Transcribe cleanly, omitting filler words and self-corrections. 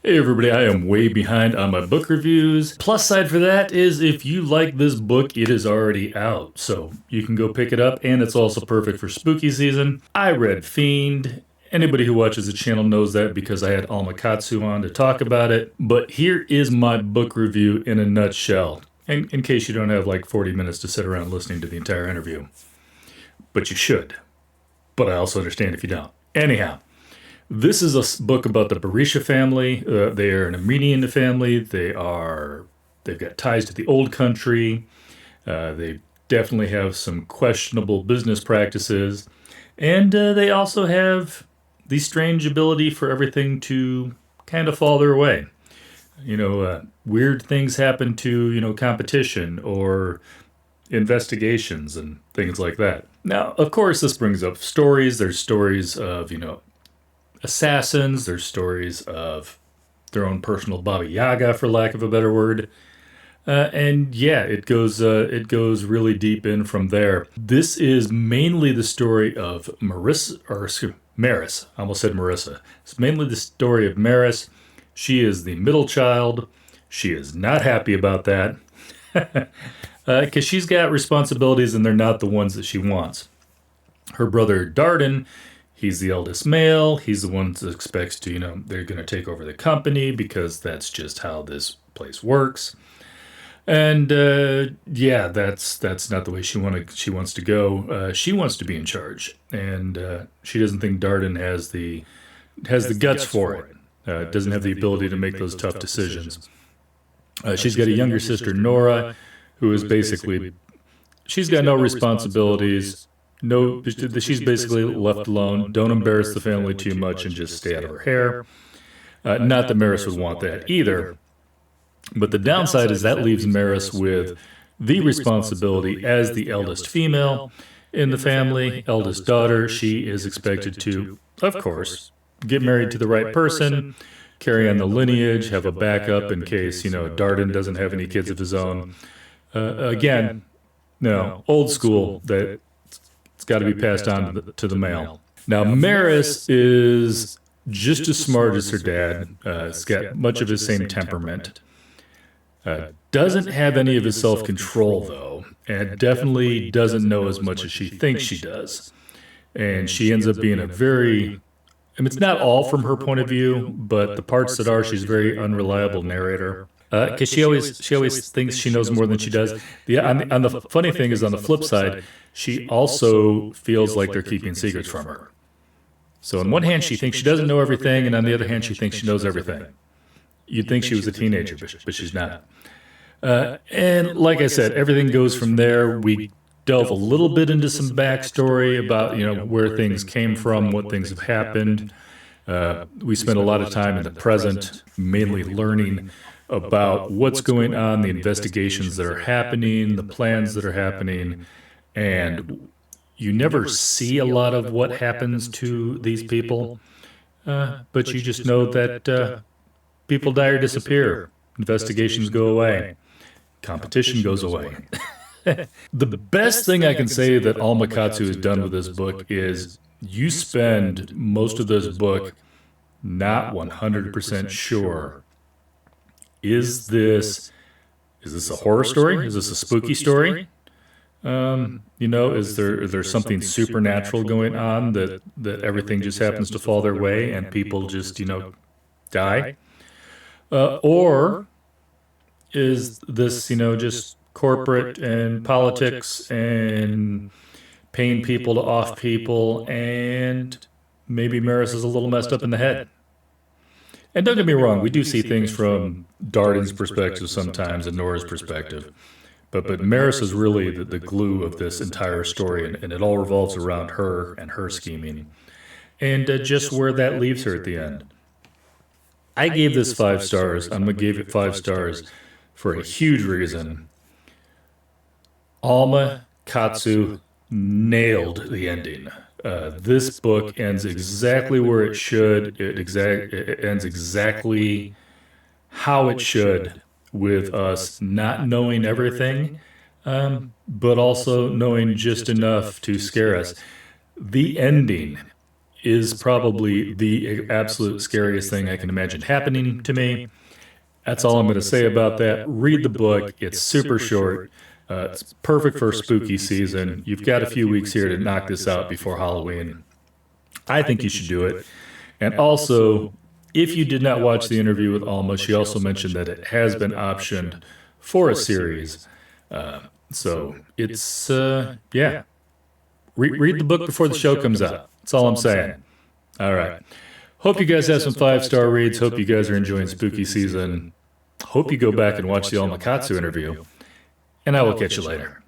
Hey everybody, I am way behind on my book reviews. Plus side for that is if you like this book, it is already out. So you can go pick it up, and it's also perfect for spooky season. I read Fiend. Anybody who watches the channel knows that because I had Alma Katsu on to talk about it. But here is my book review in a nutshell. And in case you don't have like 40 minutes to sit around listening to the entire interview. But you should. But I also understand if you don't. Anyhow. This is a book about the Berisha family. They are an Armenian family. They've got ties to the old country. They definitely have some questionable business practices. And they also have the strange ability for everything to kind of fall their way. Weird things happen to, competition or investigations and things like that. Now, of course, this brings up stories. There's stories of, assassins. There's stories of their own personal Baba Yaga, for lack of a better word. And yeah, it goes really deep in from there. This is mainly the story of Maris. I almost said Marissa. It's mainly the story of Maris. She is the middle child. She is not happy about that because she's got responsibilities and they're not the ones that she wants. Her brother Darden, he's the eldest male. He's the one that expects to, they're going to take over the company because that's just how this place works. And yeah, that's not the way she wants to go. She wants to be in charge, and she doesn't think Darden has the guts for it. Doesn't have the ability to make those tough decisions. She's got a younger sister, Nora, who is basically, she's got no responsibilities. No, she's basically left alone. Don't embarrass the family too much and just stay out of her hair. Not that Maris would want that either. But the downside is that leaves Maris with the responsibility as the eldest female in the family, eldest daughter. She is expected to, of course, get married to the right person, carry on the lineage, have a backup in case, Darden doesn't have any kids of his own. Again, no, old school that it's got to be passed on to the male. Now, Maris is just as smart as her dad. He's got much of his same temperament. Doesn't have any of his self-control, though, and definitely doesn't know as much as she thinks she does. And she ends up being it's not all from her point of view, but the parts that are, she's a very unreliable narrator. Because she always thinks she knows more than she does. On the funny thing is, on the flip side, she also feels like they're keeping secrets from her. So on one hand, she thinks she doesn't know everything, and on the other hand, she thinks she knows everything. You'd think she was a teenager, but she's not. And like I said, everything goes from there. We delve a little bit into some backstory about where things came from, what things have happened. We spend a lot of time in the present, mainly learning about what's going on, the investigations that are happening, the plans that are happening, and you never see a lot of what happens to these people, but you just know that people die or disappear, investigations go away, competition goes away. The best thing I can say that Alma Katsu has done with this book is you spend most of this book not 100% sure. Is this a horror story? Is this a spooky story? Is there something supernatural going on that everything just happens to fall their way and people just, die? Or is this, just corporate and politics and paying people to off people, and maybe Maris is a little messed up in the head? And don't get me wrong, we do see things from Darden's perspective sometimes and Nora's perspective. But Maris is really the glue of this entire story, and it all revolves around her and her scheming. And just where that leaves her at the end. I gave this 5 stars. I'm going to give it 5 stars for a huge reason. Alma Katsu nailed the ending. This book ends exactly where it should. It ends exactly how it should, with us not knowing everything, but also knowing just enough to scare us. The ending is probably the absolute scariest thing I can imagine happening to me. That's all I'm going to say about that. Read the book. It's super short. It's perfect for spooky season. You've got a few weeks here to knock this out before Halloween. I think you should do it. And also, if you did not watch the interview with Alma, she also mentioned that it has been optioned for a series. So it's, yeah. Read the book before the show comes out. That's all I'm saying. All right. Hope you guys have some 5-star reads. Hope you guys are enjoying spooky season. Hope you go back and watch the Alma Katsu interview. And I will catch you later.